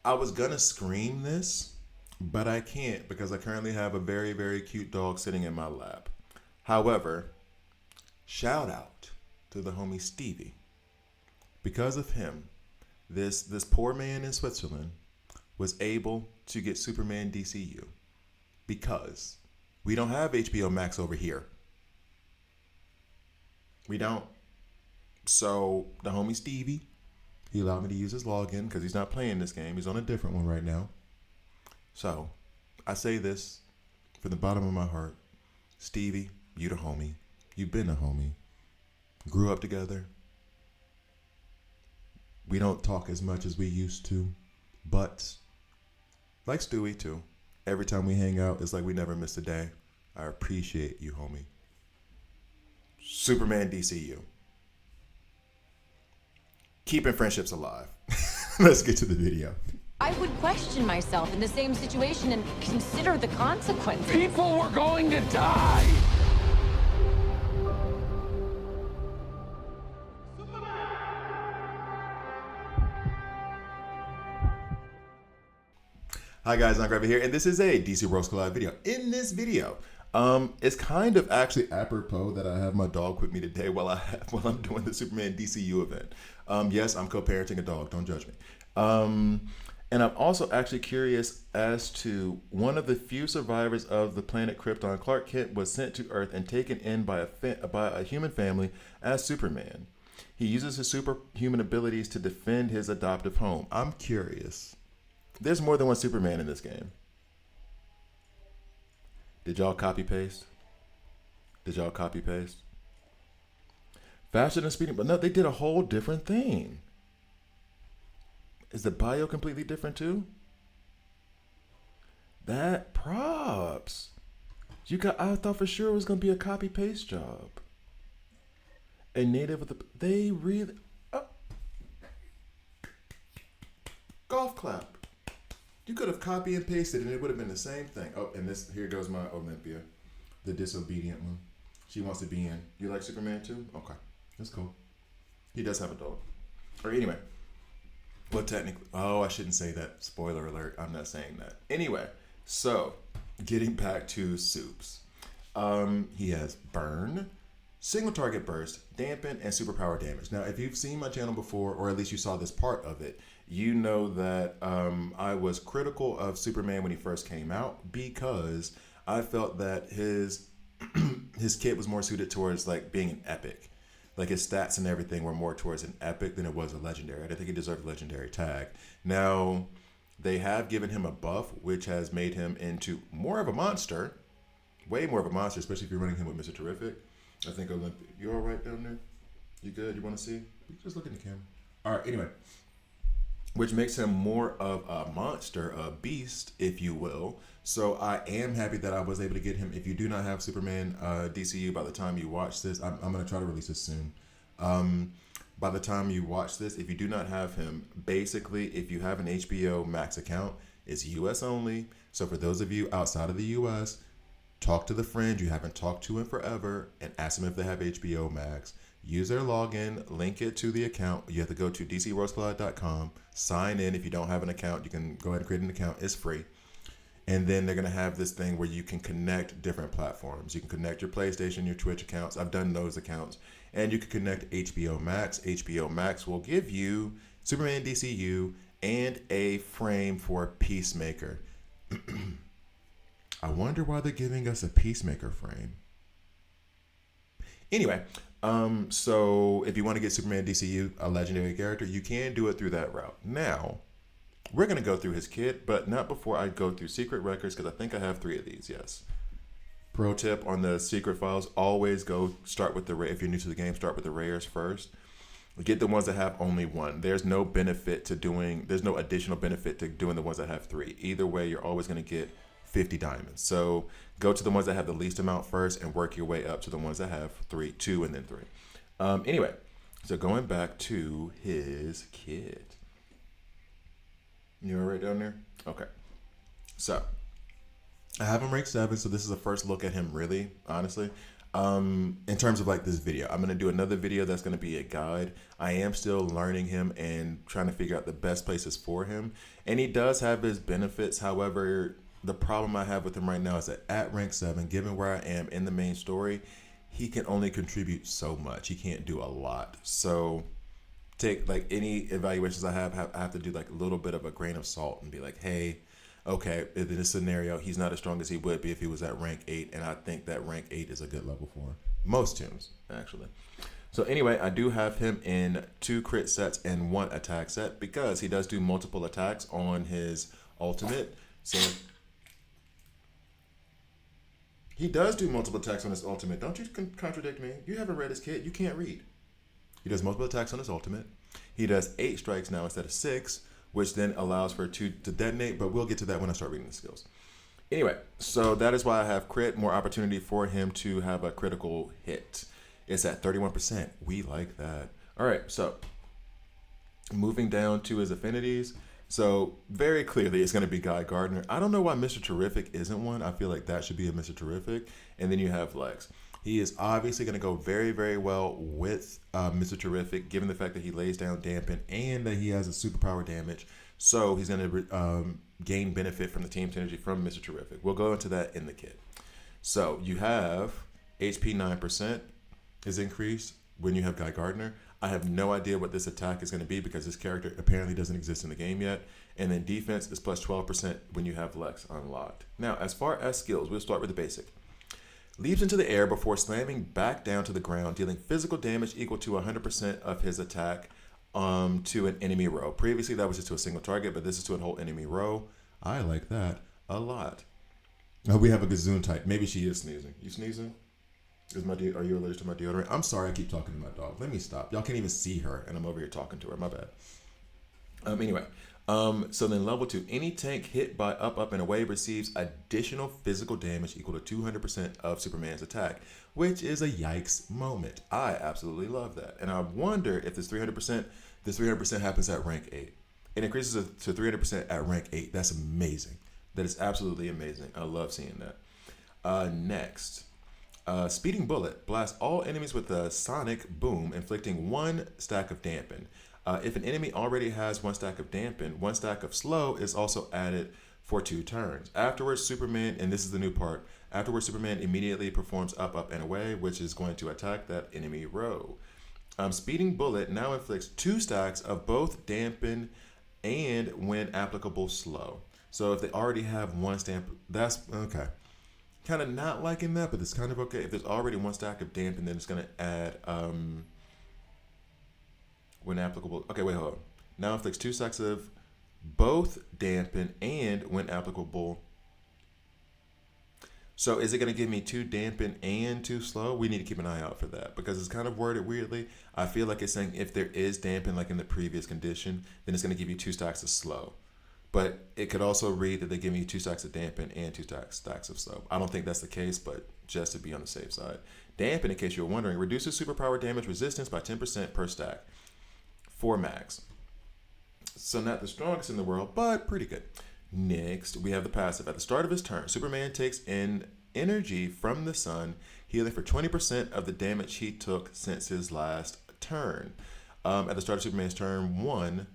I was gonna scream this, but I can't because I currently have a very, very cute dog sitting in my lap. However, shout out to the homie Stevie. Because of him, this poor man in Switzerland was able to get Superman DCU because we don't have HBO Max over here. We don't. So the homie Stevie, he allowed me to use his login because he's not playing this game. He's on a different one right now. So I say this from the bottom of my heart. Stevie, you the homie. You've been a homie. Grew up together. We don't talk as much as we used to, but like Stewie too. Every time we hang out, it's like we never missed a day. I appreciate you, homie. Superman DCU. Keeping friendships alive. Let's get to the video. I would question myself in the same situation and consider the consequences. People were going to die! Hi guys, I'm Gravy here, and this is a DC Roast Collide video. In this video, it's kind of actually apropos that I have my dog with me today while I'm doing the Superman DCU event. Yes, I'm co-parenting a dog. Don't judge me. And I'm also actually curious as to one of the few survivors of the planet Krypton. Clark Kent was sent to Earth and taken in by a human family as Superman. He uses his superhuman abilities to defend his adoptive home. I'm curious. There's more than one Superman in this game. Did y'all copy paste? Faster than speeding, but no, they did a whole different thing. Is the bio completely different too? That props. I thought for sure it was gonna be a copy paste job. A native of they really golf clap. You could have copy and pasted and it would have been the same thing. Oh, and here goes my Olympia, the disobedient one. She wants to be in. You like Superman too? Okay, that's cool. He does have a dog. Or anyway, well, technically, I shouldn't say that. Spoiler alert, I'm not saying that. Anyway, so getting back to Supes. He has burn, single target burst, dampen, and superpower damage. Now, if you've seen my channel before, or at least you saw this part of it, you know that I was critical of Superman when he first came out because I felt that his kit was more suited towards like being an epic. Like his stats and everything were more towards an epic than it was a legendary. I didn't think he deserved a legendary tag. Now, they have given him a buff, which has made him into more of a monster. Way more of a monster, especially if you're running him with Mr. Terrific. I think Olympia. You all right down there? You good? You want to see? Just look in the camera. All right, anyway. Which makes him more of a monster, a beast, if you will. So I am happy that I was able to get him. If you do not have Superman DCU by the time you watch this, I'm going to try to release this soon. By the time you watch this, if you do not have him, basically, if you have an HBO Max account, it's US only. So for those of you outside of the US, talk to the friend you haven't talked to in forever and ask them if they have HBO Max. Use their login, link it to the account. You have to go to dcroastcollide.com, sign in. If you don't have an account, you can go ahead and create an account. It's free. And then they're going to have this thing where you can connect different platforms. You can connect your PlayStation, your Twitch accounts. I've done those accounts. And you can connect HBO Max. HBO Max will give you Superman DCU and a frame for Peacemaker. I wonder why they're giving us a Peacemaker frame. Anyway, so if you want to get Superman DCU, a legendary character, you can do it through that route. Now, we're going to go through his kit, but not before I go through secret records, because I think I have 3 of these, yes. Pro tip on the secret files, always start with if you're new to the game, start with the rares first. Get the ones that have only 1. There's no additional benefit to doing the ones that have 3. Either way, you're always going to get 50 diamonds. So go to the ones that have the least amount first and work your way up to the ones that have 2 and then 3. Anyway, so going back to his kit. You all right down there? Okay. So I have him ranked 7, so this is the first look at him really, honestly. In terms of like this video, I'm gonna do another video that's gonna be a guide. I am still learning him and trying to figure out the best places for him, and he does have his benefits. However, the problem I have with him right now is that at rank 7, given where I am in the main story, he can only contribute so much. He can't do a lot. So take like any evaluations I have to do like a little bit of a grain of salt and be like, hey, okay, in this scenario, he's not as strong as he would be if he was at rank 8, and I think that rank 8 is a good level for him. Most tombs, actually. So anyway, I do have him in 2 crit sets and 1 attack set because he does do multiple attacks on his ultimate. So he does do multiple attacks on his ultimate. Don't you contradict me. You haven't read his kit. You can't read. He does multiple attacks on his ultimate. He does 8 strikes now instead of 6, which then allows for 2 to detonate, but we'll get to that when I start reading the skills. Anyway, so that is why I have crit, more opportunity for him to have a critical hit. It's at 31%. We like that. All right, so moving down to his affinities. So very clearly it's going to be Guy Gardner. I don't know why Mr. Terrific isn't one. I feel like that should be a Mr. Terrific. And then you have Lex. He is obviously going to go very, very well with Mr. Terrific, given the fact that he lays down dampen and that he has a superpower damage. So he's going to gain benefit from the team synergy from Mr. Terrific. We'll go into that in the kit. So you have HP 9% is increased when you have Guy Gardner. I have no idea what this attack is going to be because this character apparently doesn't exist in the game yet. And then defense is plus 12% when you have Lex unlocked. Now, as far as skills, we'll start with the basic. Leaps into the air before slamming back down to the ground, dealing physical damage equal to 100% of his attack to an enemy row. Previously, that was just to a single target, but this is to a whole enemy row. I like that a lot. Oh, we have a Gazoon type. Maybe she is sneezing. You sneezing? Are you allergic to my deodorant? I'm sorry, I keep talking to my dog. Let me stop. Y'all can't even see her, and I'm over here talking to her. My bad. Anyway, so then level 2, any tank hit by up, and away receives additional physical damage equal to 200% of Superman's attack, which is a yikes moment. I absolutely love that. And I wonder if this 300% happens at rank 8. It increases to 300% at rank 8. That's amazing. That is absolutely amazing. I love seeing that. Next. Speeding Bullet blasts all enemies with a sonic boom, inflicting 1 stack of dampen. If an enemy already has 1 stack of dampen, 1 stack of slow is also added for 2 turns. Afterwards, Superman, and this is the new part, afterwards Superman immediately performs up, and away, which is going to attack that enemy row. Speeding Bullet now inflicts 2 stacks of both dampen and, when applicable, slow. So if they already have 1 stamp, that's okay. Kind of not liking that, but it's kind of okay. If there's already 1 stack of dampen, then it's going to add, when applicable. Okay, wait, hold on. Now inflicts 2 stacks of both dampen and, when applicable. So is it going to give me 2 dampen and 2 slow? We need to keep an eye out for that because it's kind of worded weirdly. I feel like it's saying if there is dampen, like in the previous condition, then it's going to give you 2 stacks of slow. But it could also read that they give you 2 stacks of dampen and 2 stacks of slow. I don't think that's the case, but just to be on the safe side. Dampen, in case you're wondering, reduces superpower damage resistance by 10% per stack for max. So not the strongest in the world, but pretty good. Next, we have the passive. At the start of his turn, Superman takes in energy from the sun, healing for 20% of the damage he took since his last turn. At the start of Superman's turn, 1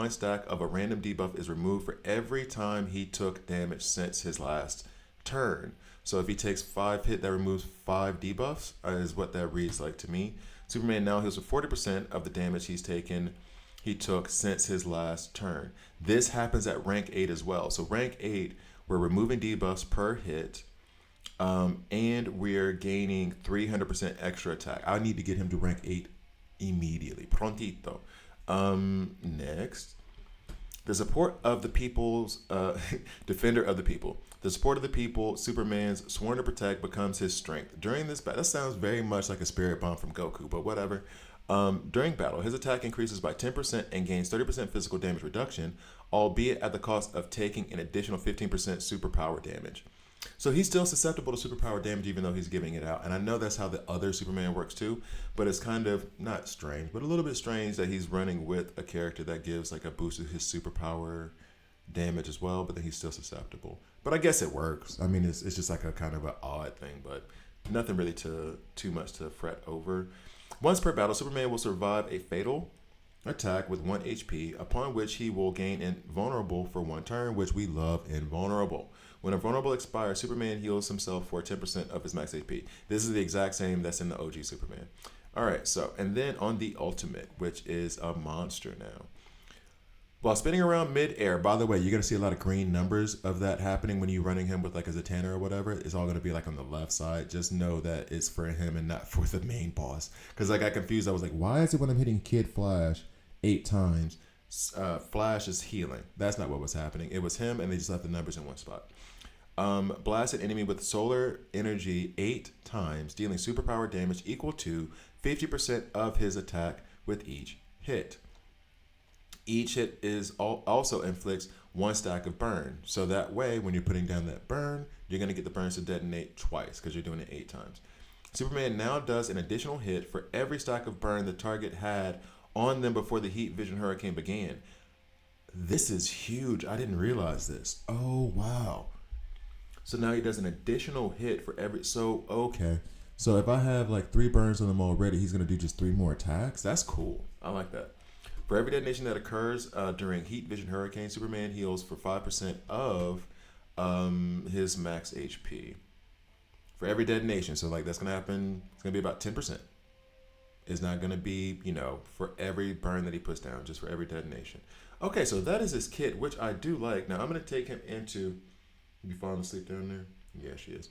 stack of a random debuff is removed for every time he took damage since his last turn. So if he takes 5 hit, that removes 5 debuffs, is what that reads like to me. Superman now heals for 40% of the damage he took since his last turn. This happens at rank 8 as well. So rank 8, we're removing debuffs per hit, and we're gaining 300% extra attack. I need to get him to rank 8 immediately. Prontito. Next. The support of the people's defender of the people. The support of the people, Superman's sworn to protect, becomes his strength. During this battle, that sounds very much like a spirit bomb from Goku, but whatever. During battle, his attack increases by 10% and gains 30% physical damage reduction, albeit at the cost of taking an additional 15% superpower damage. So he's still susceptible to superpower damage even though he's giving it out. And I know that's how the other Superman works too, but it's kind of not strange, but a little bit strange that he's running with a character that gives like a boost to his superpower damage as well, but then he's still susceptible. But I guess it works. I mean, it's just like a kind of an odd thing, but nothing really too much to fret over. Once per battle, Superman will survive a fatal attack with 1 HP, upon which he will gain invulnerable for 1 turn, which we love invulnerable. When invulnerable expires, Superman heals himself for 10% of his max HP. This is the exact same that's in the OG Superman. All right, so, and then on the Ultimate, which is a monster now. While spinning around mid-air, by the way, you're going to see a lot of green numbers of that happening when you're running him with like a Zatanna or whatever. It's all going to be like on the left side. Just know that it's for him and not for the main boss. Because I got confused. I was like, why is it when I'm hitting Kid Flash 8 times, Flash is healing? That's not what was happening. It was him and they just left the numbers in one spot. Blast an enemy with solar energy 8 times, dealing superpower damage equal to 50% of his attack with each hit. Each hit is also inflicts 1 stack of burn. So that way, when you're putting down that burn, you're going to get the burns to detonate twice because you're doing it 8 times. Superman now does an additional hit for every stack of burn the target had on them before the heat vision hurricane began. This is huge. I didn't realize this. Oh, wow. So now he does an additional hit for every... So, okay. So if I have like 3 burns on him already, he's going to do just 3 more attacks? That's cool. I like that. For every detonation that occurs during Heat Vision Hurricane, Superman heals for 5% of his max HP. For every detonation. So like that's going to happen, it's going to be about 10%. It's not going to be, you know, for every burn that he puts down, just for every detonation. Okay, so that is his kit, which I do like. Now I'm going to take him into... You falling asleep down there? Yeah, she is.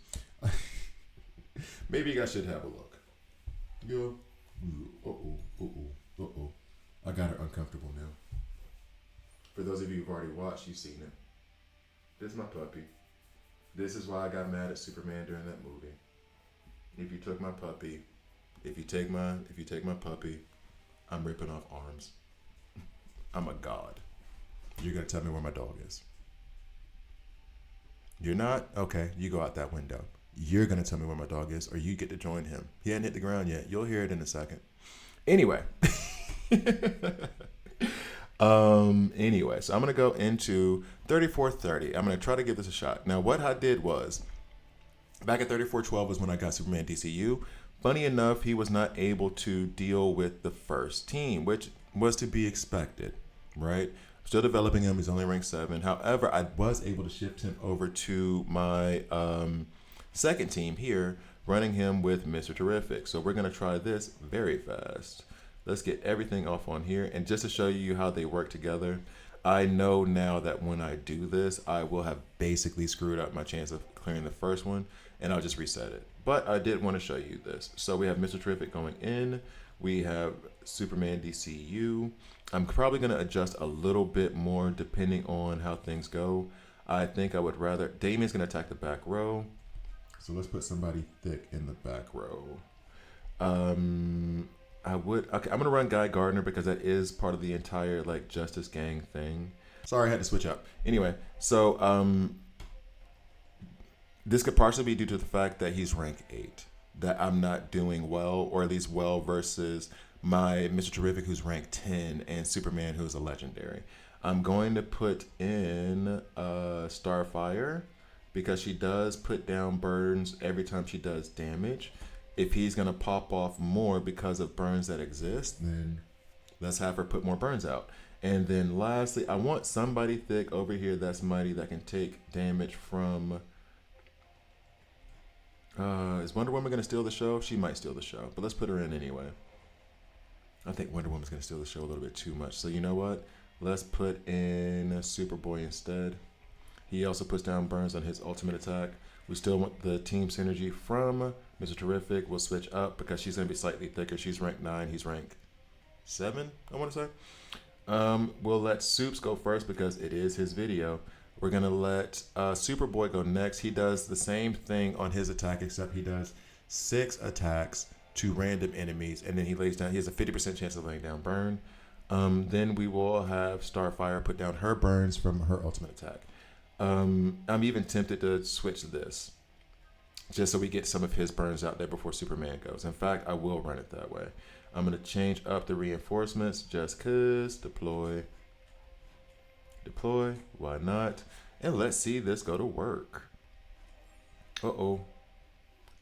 Maybe you guys should have a look. Yo. Uh-oh. I got her uncomfortable now. For those of you who've already watched, you've seen it. This is my puppy. This is why I got mad at Superman during that movie. If you took my puppy, if you take my puppy, I'm ripping off arms. I'm a god. You're gonna tell me where my dog is. You're not? Okay, you go out that window. You're gonna tell me where my dog is, or you get to join him. He hadn't hit the ground yet. You'll hear it in a second. Anyway. Anyway, so I'm gonna go into 3430. I'm gonna try to give this a shot. Now, what I did was back at 3412 was when I got Superman DCU. Funny enough, he was not able to deal with the first team, which was to be expected, right? Still developing him. He's only rank 7. However, I was able to shift him over to my second team here, running him with Mr. Terrific. So we're gonna try this very fast. Let's get everything off on here. And just to show you how they work together, I know now that when I do this, I will have basically screwed up my chance of clearing the first one, and I'll just reset it. But I did want to show you this. So we have Mr. Terrific going in. We have Superman DCU. I'm probably going to adjust a little bit more depending on how things go. I think I would rather... Damian's going to attack the back row. So let's put somebody thick in the back row. Okay, I'm gonna run Guy Gardner because that is part of the entire like Justice Gang thing. Sorry, I had to switch up. Anyway, so this could partially be due to the fact that he's rank 8, that I'm not doing well, or at least well versus my Mr. Terrific who's rank 10 and Superman who's a legendary. I'm going to put in Starfire because she does put down burns every time she does damage. If he's going to pop off more because of burns that exist, then let's have her put more burns out. And then lastly, I want somebody thick over here that's mighty that can take damage from... is Wonder Woman going to steal the show? She might steal the show, but let's put her in anyway. I think Wonder Woman's going to steal the show a little bit too much. So you know what? Let's put in Superboy instead. He also puts down burns on his ultimate attack. We still want the team synergy from Mr. Terrific. We'll switch up because she's going to be slightly thicker. She's rank 9. He's rank 7, I want to say. We'll let Supes go first because it is his video. We're going to let Superboy go next. He does the same thing on his attack, except he does 6 attacks to random enemies, and then he lays down. He has a 50% chance of laying down burn. Then we will have Starfire put down her burns from her ultimate attack. I'm even tempted to switch this just so we get some of his burns out there before Superman goes. In fact, I will run it that way. I'm going to change up the reinforcements just because. Deploy. deploy. Why not? And let's see this go to work. Uh-oh.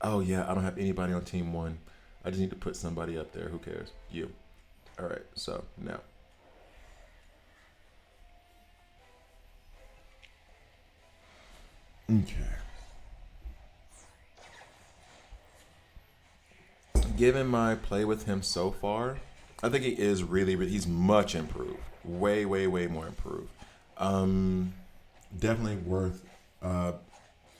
Oh, yeah, I don't have anybody on team 1. I just need to put somebody up there. Who cares? You. All right, so now. Okay. Given my play with him so far, I think he is he's much improved. Way, way, way more improved. Definitely worth a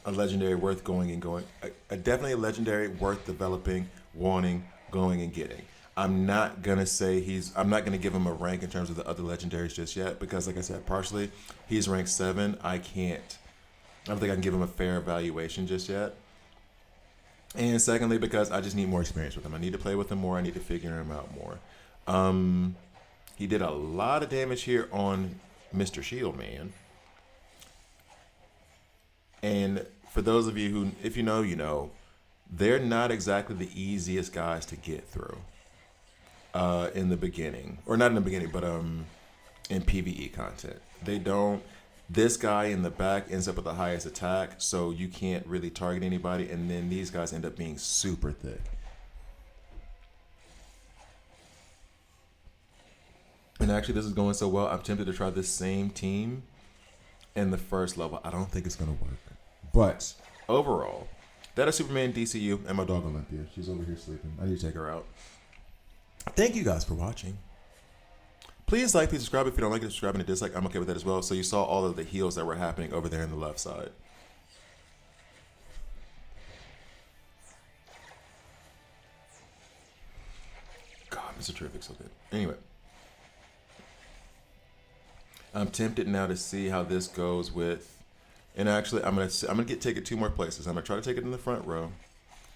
legendary worth going and going. Definitely a legendary worth developing, wanting, going and getting. I'm not gonna give him a rank in terms of the other legendaries just yet because, like I said, partially he's ranked 7. I don't think I can give him a fair evaluation just yet. And secondly, because I just need more experience with him. I need to play with him more. I need to figure him out more. He did a lot of damage here on Mr. Shield Man. And for those of you who, if you know, you know, they're not exactly the easiest guys to get through in the beginning. Or not in the beginning, but in PvE content. They don't. This guy in the back ends up with the highest attack, so you can't really target anybody, and then these guys end up being super thick. And actually, this is going so well, I'm tempted to try this same team in the first level. I don't think it's going to work. But overall, that is Superman DCU and my dog Olympia. She's over here sleeping. I need to take her out. Thank you guys for watching. Please like, please subscribe. If you don't like it, subscribe and a dislike. I'm okay with that as well. So you saw all of the heals that were happening over there on the left side. God, Mr. Terrific, so good. Anyway. I'm tempted now to see how this goes with, and actually I'm gonna take it 2 more places. I'm gonna try to take it in the front row,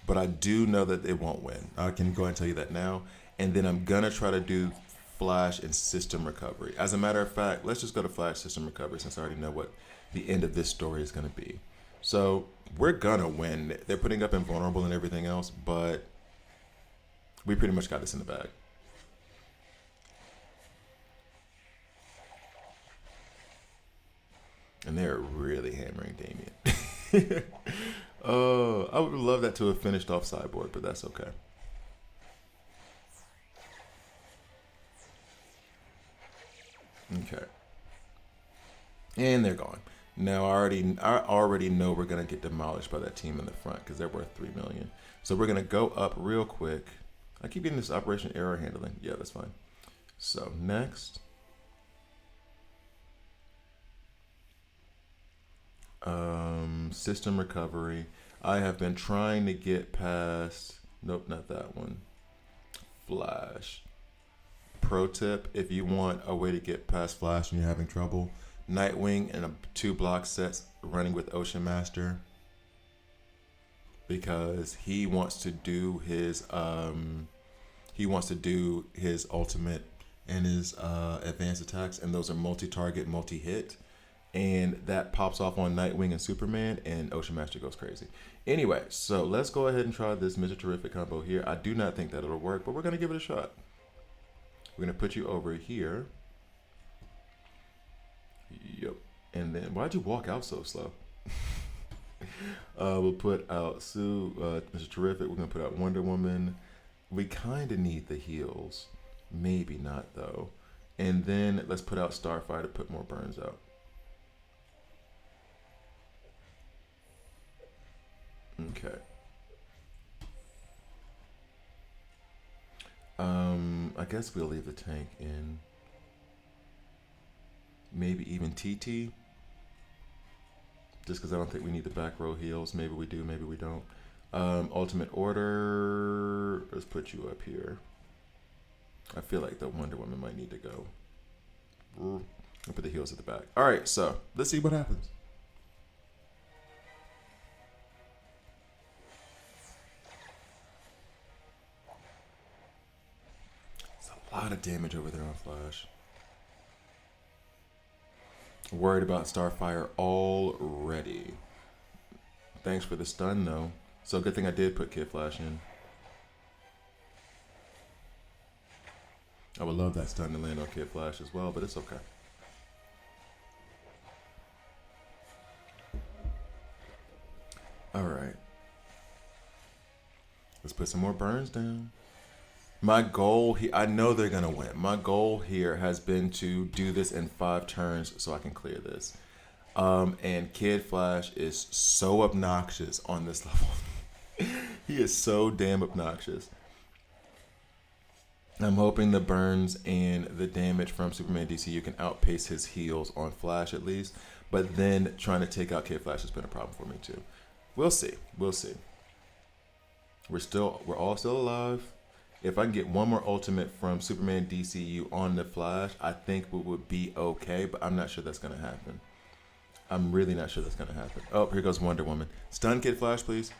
but I do know that it won't win. I can go and tell you that now. And then I'm gonna try to do Flash and System Recovery. As a matter of fact, let's just go to Flash System Recovery since I already know what the end of this story is gonna be. So we're gonna win. They're putting up Invulnerable and everything else, but we pretty much got this in the bag. And they're really hammering Damien. Oh, I would love that to have finished off Cyborg, but that's okay. Okay. And they're gone. Now I already know we're gonna get demolished by that team in the front because they're worth 3 million. So we're gonna go up real quick. I keep getting this Operation Error handling. Yeah, that's fine. So next. System Recovery. I have been trying to get past, nope, not that one. Flash. Pro tip, if you want a way to get past Flash and you're having trouble, Nightwing and 2 block sets running with Ocean Master, because he wants to do his ultimate and his advanced attacks, and those are multi-target, multi-hit. And that pops off on Nightwing and Superman, and Ocean Master goes crazy. Anyway, so let's go ahead and try this Mr. Terrific combo here. I do not think that it'll work, but we're going to give it a shot. We're going to put you over here. Yep. And then, why'd you walk out so slow? We'll put out Mr. Terrific. We're going to put out Wonder Woman. We kind of need the heals. Maybe not, though. And then let's put out Starfire to put more burns out. Okay. I guess we'll leave the tank in. Maybe even TT. Just because I don't think we need the back row heals. Maybe we do, maybe we don't. Ultimate Order. Let's put you up here. I feel like the Wonder Woman might need to go. I'll put the heals at the back. Alright, so let's see what happens. A lot of damage over there on Flash. Worried about Starfire already. Thanks for the stun though. So good thing I did put Kid Flash in. I would love that stun to land on Kid Flash as well, but it's okay. All right. Let's put some more burns down. My goal here, I know they're going to win. My goal here has been to do this in 5 turns so I can clear this. And Kid Flash is so obnoxious on this level. He is so damn obnoxious. I'm hoping the burns and the damage from Superman DCU can outpace his heals on Flash at least. But then trying to take out Kid Flash has been a problem for me too. We'll see. We'll see. We're all still alive. If I can get one more ultimate from Superman DCU on the Flash, I think we would be okay. But I'm not sure that's going to happen. I'm really not sure that's going to happen. Oh, here goes Wonder Woman. Stun Kid Flash, please.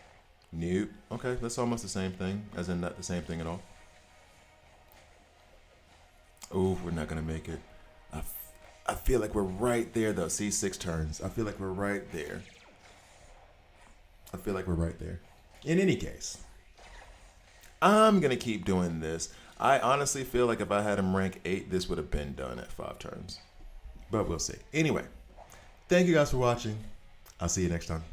Nope. Okay, that's almost the same thing. As in not the same thing at all. Oh, we're not going to make it. I feel like we're right there, though. See, 6 turns. I feel like we're right there. In any case, I'm going to keep doing this. I honestly feel like if I had him rank 8, this would have been done at 5 turns. But we'll see. Anyway, thank you guys for watching. I'll see you next time.